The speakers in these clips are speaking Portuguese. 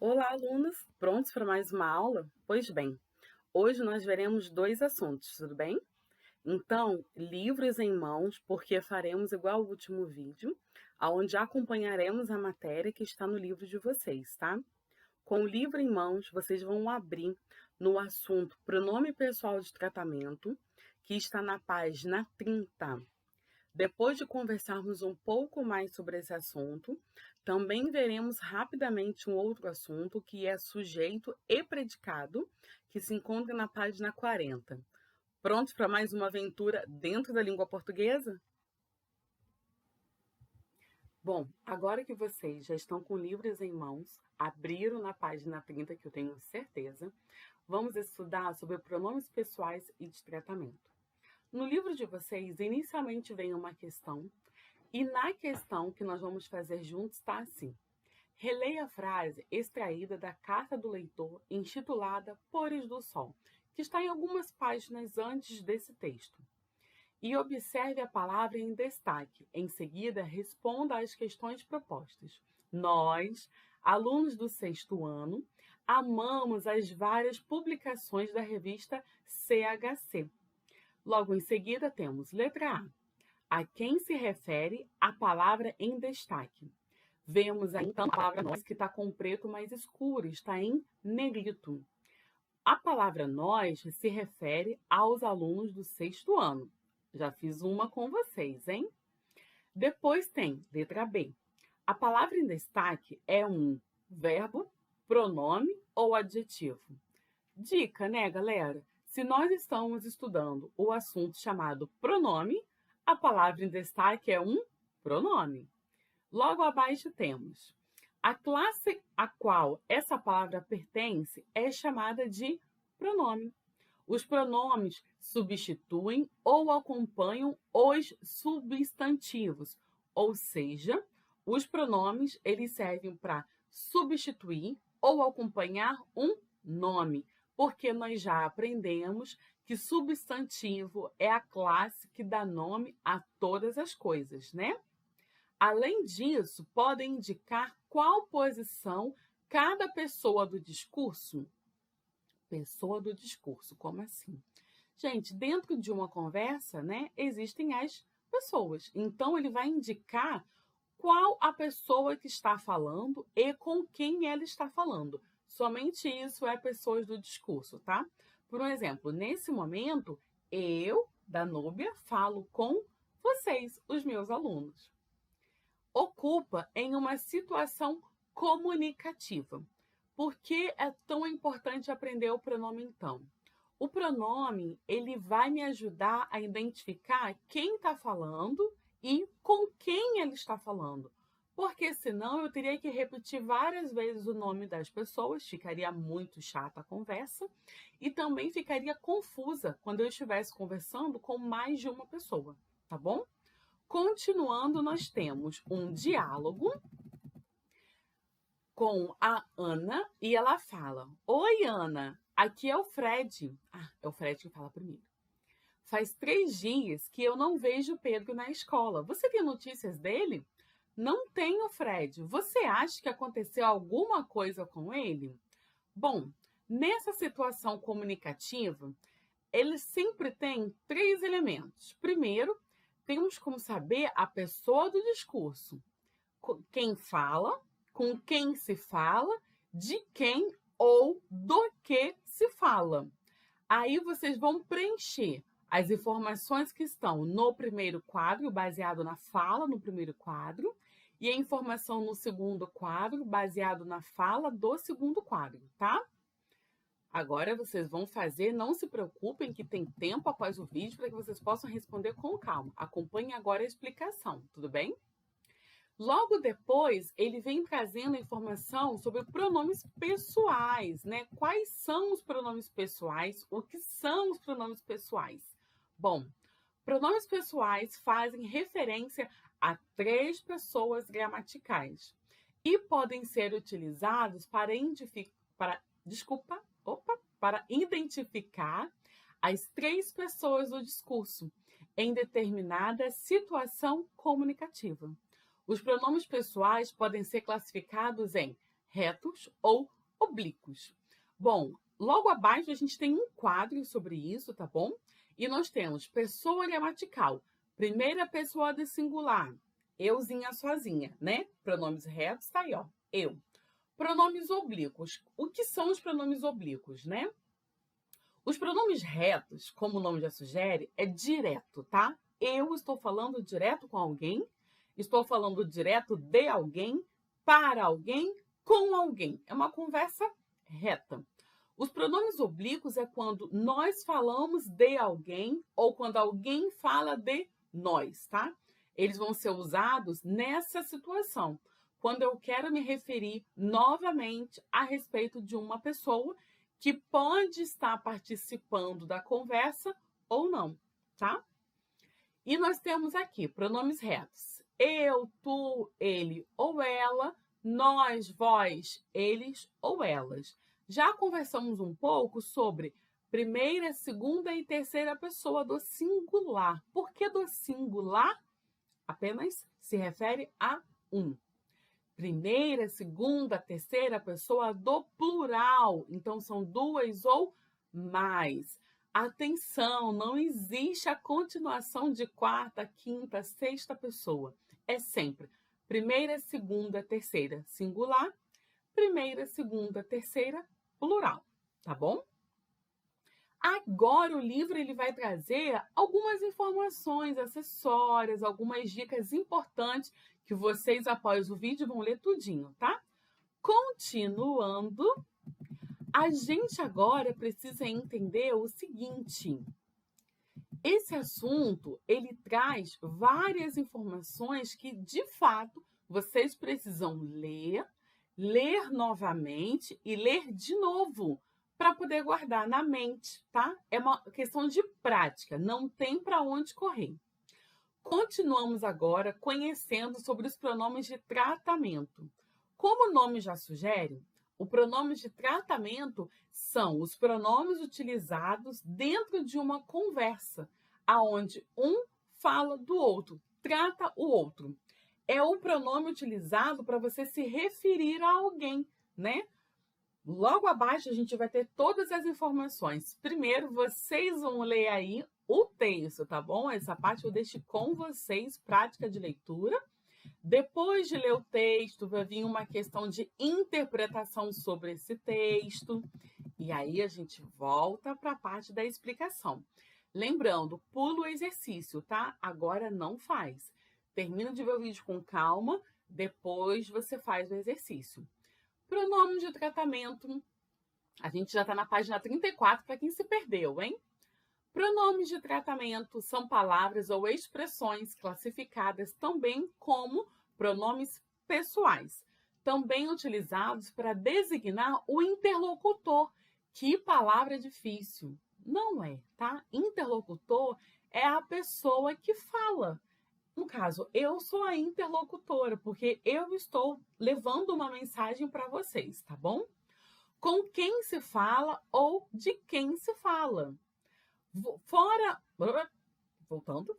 Olá, alunos! Prontos para mais uma aula? Pois bem, hoje nós veremos dois assuntos, tudo bem? Então, livros em mãos, porque faremos igual ao último vídeo, onde acompanharemos a matéria que está no livro de vocês, tá? Com o livro em mãos, vocês vão abrir no assunto pronome pessoal de tratamento, que está na página 30. Depois de conversarmos um pouco mais sobre esse assunto, também veremos rapidamente um outro assunto que é sujeito e predicado, que se encontra na página 40. Prontos para mais uma aventura dentro da língua portuguesa? Bom, agora que vocês já estão com livros em mãos, abriram na página 30, que eu tenho certeza, vamos estudar sobre pronomes pessoais e de tratamento. No livro de vocês, inicialmente vem uma questão, e na questão que nós vamos fazer juntos está assim: releia a frase extraída da carta do leitor intitulada Pores do Sol, que está em algumas páginas antes desse texto. E observe a palavra em destaque. Em seguida, responda às questões propostas. Nós, alunos do sexto ano, amamos as várias publicações da revista CHC. Logo em seguida, temos letra A quem se refere a palavra em destaque. Vemos aí, então, a palavra nós, que está com preto mais escuro, está em negrito. A palavra nós se refere aos alunos do sexto ano. Já fiz uma com vocês, hein? Depois tem letra B. A palavra em destaque é um verbo, pronome ou adjetivo. Dica, né, galera? Se nós estamos estudando o assunto chamado pronome, a palavra em destaque é um pronome. Logo abaixo temos a classe a qual essa palavra pertence é chamada de pronome. Os pronomes substituem ou acompanham os substantivos, ou seja, os pronomes eles servem para substituir ou acompanhar um nome, porque nós já aprendemos que substantivo é a classe que dá nome a todas as coisas, né? Além disso, podem indicar qual posição cada pessoa do discurso. Pessoa do discurso, como assim? Gente, dentro de uma conversa, né, existem as pessoas. Então, ele vai indicar qual a pessoa que está falando e com quem ela está falando. Somente isso é pessoas do discurso, tá? Por um exemplo, nesse momento, eu, Danúbia, falo com vocês, os meus alunos. Ocupa em uma situação comunicativa. Por que é tão importante aprender o pronome, então? O pronome, ele vai me ajudar a identificar quem está falando e com quem ele está falando. Porque senão eu teria que repetir várias vezes o nome das pessoas, ficaria muito chata a conversa e também ficaria confusa quando eu estivesse conversando com mais de uma pessoa, tá bom? Continuando, nós temos um diálogo com a Ana e ela fala: Oi, Ana, aqui é o Fred. É o Fred que fala primeiro. Faz 3 dias que eu não vejo o Pedro na escola. Você tem notícias dele? Não tenho, Fred. Você acha que aconteceu alguma coisa com ele? Bom, nessa situação comunicativa, ele sempre tem 3 elementos. Primeiro, temos como saber a pessoa do discurso, quem fala, com quem se fala, de quem ou do que se fala. Aí vocês vão preencher as informações que estão no primeiro quadro, baseado na fala no primeiro quadro, e a informação no segundo quadro, baseado na fala do segundo quadro, tá? Agora vocês vão fazer, não se preocupem que tem tempo após o vídeo para que vocês possam responder com calma. Acompanhe agora a explicação, tudo bem? Logo depois, ele vem trazendo informação sobre pronomes pessoais, né? Quais são os pronomes pessoais? O que são os pronomes pessoais? Bom, pronomes pessoais fazem referência a 3 pessoas gramaticais e podem ser utilizados para identificar as 3 pessoas do discurso em determinada situação comunicativa. Os pronomes pessoais podem ser classificados em retos ou oblíquos. Bom, logo abaixo a gente tem um quadro sobre isso, tá bom? E nós temos pessoa gramatical, primeira pessoa do singular, euzinha sozinha, né? Pronomes retos, tá aí, ó, eu. Pronomes oblíquos. O que são os pronomes oblíquos, né? Os pronomes retos, como o nome já sugere, é direto, tá? Eu estou falando direto com alguém, estou falando direto de alguém, para alguém, com alguém. É uma conversa reta. Os pronomes oblíquos é quando nós falamos de alguém ou quando alguém fala de nós, tá? Eles vão ser usados nessa situação, quando eu quero me referir novamente a respeito de uma pessoa que pode estar participando da conversa ou não, tá? E nós temos aqui pronomes retos. Eu, tu, ele ou ela, nós, vós, eles ou elas. Já conversamos um pouco sobre primeira, segunda e terceira pessoa do singular. Por que do singular? Apenas se refere a um. Primeira, segunda, terceira pessoa do plural. Então, são duas ou mais. Atenção, não existe a continuação de quarta, quinta, sexta pessoa. É sempre primeira, segunda, terceira, singular. Primeira, segunda, terceira, plural. Tá bom? Agora o livro ele vai trazer algumas informações acessórias, algumas dicas importantes que vocês, após o vídeo, vão ler tudinho, tá? Continuando, a gente agora precisa entender o seguinte. Esse assunto, ele traz várias informações que, de fato, vocês precisam ler novamente e ler de novo, para poder guardar na mente, tá? É uma questão de prática, não tem para onde correr. Continuamos agora conhecendo sobre os pronomes de tratamento. Como o nome já sugere, os pronomes de tratamento são os pronomes utilizados dentro de uma conversa, aonde um fala do outro, trata o outro. É o pronome utilizado para você se referir a alguém, né? Logo abaixo a gente vai ter todas as informações. Primeiro, vocês vão ler aí o texto, tá bom? Essa parte eu deixo com vocês, prática de leitura. Depois de ler o texto, vai vir uma questão de interpretação sobre esse texto. E aí a gente volta para a parte da explicação. Lembrando, pula o exercício, tá? Agora não faz. Termina de ver o vídeo com calma, depois você faz o exercício. Pronome de tratamento. A gente já está na página 34 para quem se perdeu, hein? Pronomes de tratamento são palavras ou expressões classificadas também como pronomes pessoais, também utilizados para designar o interlocutor. Que palavra difícil! Não é, tá? Interlocutor é a pessoa que fala. No caso, eu sou a interlocutora, porque eu estou levando uma mensagem para vocês, tá bom? Com quem se fala ou de quem se fala. Voltando.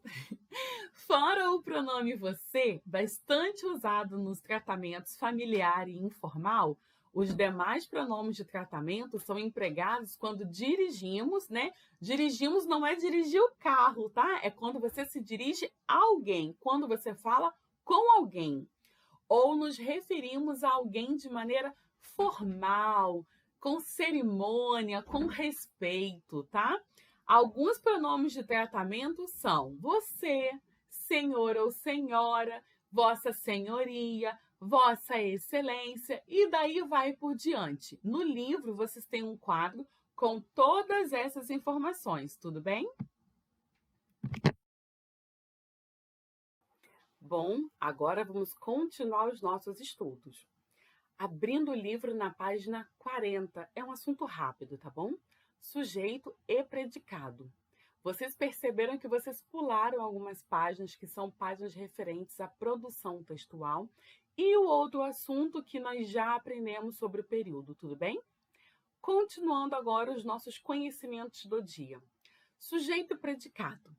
Fora o pronome você, bastante usado nos tratamentos familiar e informal, os demais pronomes de tratamento são empregados quando dirigimos, né? Dirigimos não é dirigir o carro, tá? É quando você se dirige a alguém, quando você fala com alguém. Ou nos referimos a alguém de maneira formal, com cerimônia, com respeito, tá? Alguns pronomes de tratamento são você, senhor ou senhora, vossa senhoria, vossa excelência, e daí vai por diante. No livro, vocês têm um quadro com todas essas informações, tudo bem? Bom, agora vamos continuar os nossos estudos. Abrindo o livro na página 40, é um assunto rápido, tá bom? Sujeito e predicado. Vocês perceberam que vocês pularam algumas páginas que são páginas referentes à produção textual e o outro assunto que nós já aprendemos sobre o período, tudo bem? Continuando agora os nossos conhecimentos do dia. Sujeito e predicado.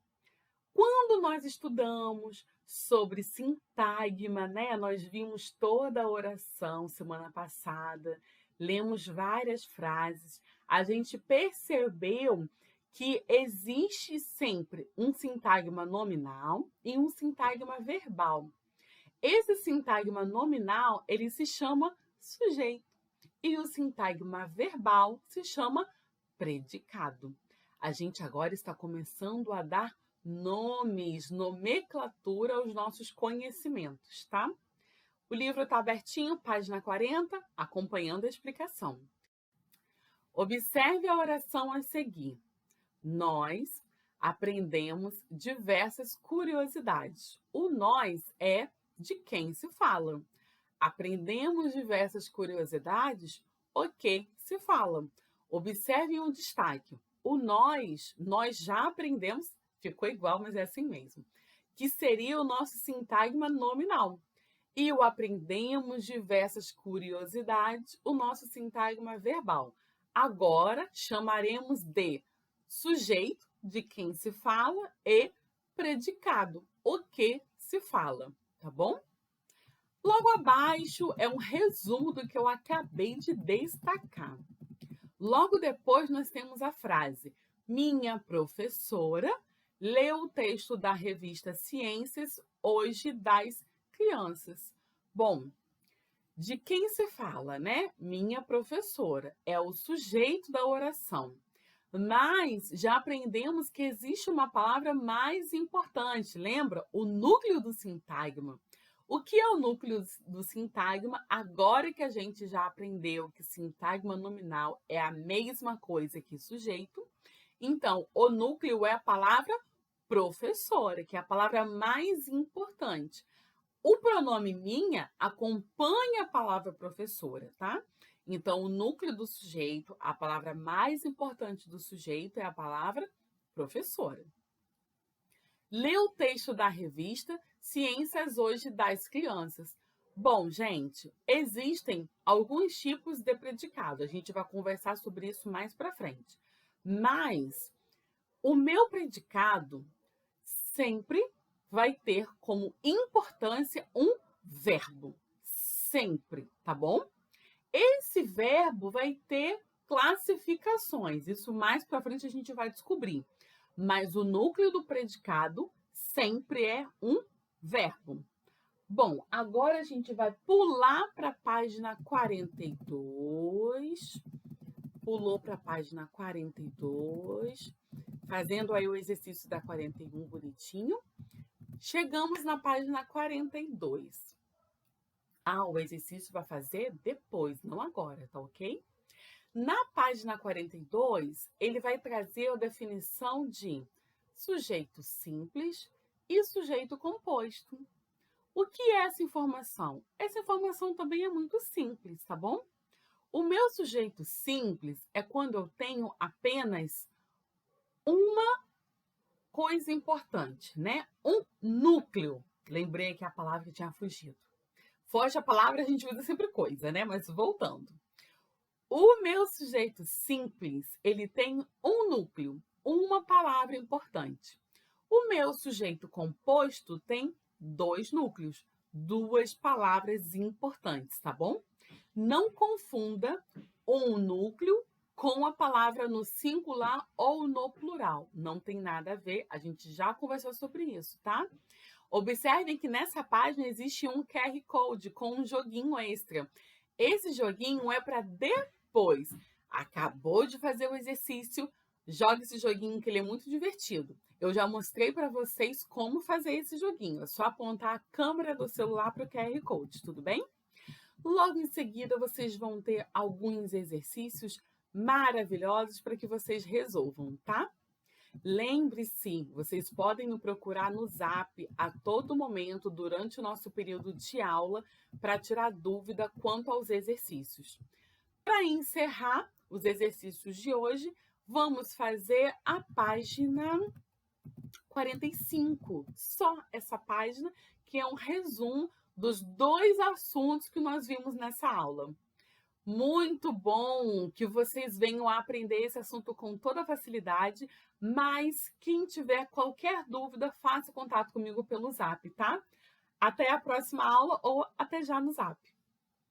Quando nós estudamos sobre sintagma, né? Nós vimos toda a oração semana passada. lemos várias frases, a gente percebeu que existe sempre um sintagma nominal e um sintagma verbal. Esse sintagma nominal, ele se chama sujeito e o sintagma verbal se chama predicado. A gente agora está começando a dar nomes, nomenclatura aos nossos conhecimentos, tá? O livro está abertinho, página 40, acompanhando a explicação. Observe a oração a seguir. Nós aprendemos diversas curiosidades. O nós é de quem se fala. Aprendemos diversas curiosidades, o que se fala. Observem um destaque. O nós já aprendemos, ficou igual, mas é assim mesmo, que seria o nosso sintagma nominal. E o aprendemos diversas curiosidades, o nosso sintagma verbal. Agora chamaremos de sujeito, de quem se fala, e predicado, o que se fala, tá bom? Logo abaixo é um resumo do que eu acabei de destacar. Logo depois nós temos a frase: minha professora leu o texto da revista Ciências hoje das crianças. Bom, de quem se fala, né? Minha professora é o sujeito da oração. Mas já aprendemos que existe uma palavra mais importante, lembra? O núcleo do sintagma. O que é o núcleo do sintagma? Agora que a gente já aprendeu que sintagma nominal é a mesma coisa que sujeito, então o núcleo é a palavra professora, que é a palavra mais importante. O pronome minha acompanha a palavra professora, tá? Então, o núcleo do sujeito, a palavra mais importante do sujeito é a palavra professora. Lê o texto da revista Ciências Hoje das Crianças. Bom, gente, existem alguns tipos de predicado. A gente vai conversar sobre isso mais para frente. Mas o meu predicado sempre vai ter como importância um verbo. Sempre, tá bom? Esse verbo vai ter classificações. Isso mais para frente a gente vai descobrir. Mas o núcleo do predicado sempre é um verbo. Bom, agora a gente vai pular para a página 42. Pulou para a página 42, fazendo aí o exercício da 41 bonitinho. Chegamos na página 42. O exercício vai fazer depois, não agora, tá ok? Na página 42, ele vai trazer a definição de sujeito simples e sujeito composto. O que é essa informação? Essa informação também é muito simples, tá bom? O meu sujeito simples é quando eu tenho apenas uma coisa importante, né? Um núcleo. Lembrei que a palavra tinha fugido. Foge a palavra, a gente usa sempre coisa, né? Mas voltando. O meu sujeito simples, ele tem um núcleo, uma palavra importante. O meu sujeito composto tem dois núcleos, duas palavras importantes, tá bom? Não confunda um núcleo com a palavra no singular ou no plural. Não tem nada a ver, a gente já conversou sobre isso, tá? Observem que nessa página existe um QR Code com um joguinho extra. Esse joguinho é para depois. Acabou de fazer o exercício, joga esse joguinho que ele é muito divertido. Eu já mostrei para vocês como fazer esse joguinho. É só apontar a câmera do celular para o QR Code, tudo bem? Logo em seguida, vocês vão ter alguns exercícios maravilhosos para que vocês resolvam, tá? Lembre-se, vocês podem me procurar no Zap a todo momento durante o nosso período de aula para tirar dúvida quanto aos exercícios. Para encerrar os exercícios de hoje, vamos fazer a página 45. Só essa página, que é um resumo dos dois assuntos que nós vimos nessa aula. Muito bom que vocês venham a aprender esse assunto com toda facilidade, mas quem tiver qualquer dúvida, faça contato comigo pelo Zap, tá? Até a próxima aula ou até já no Zap.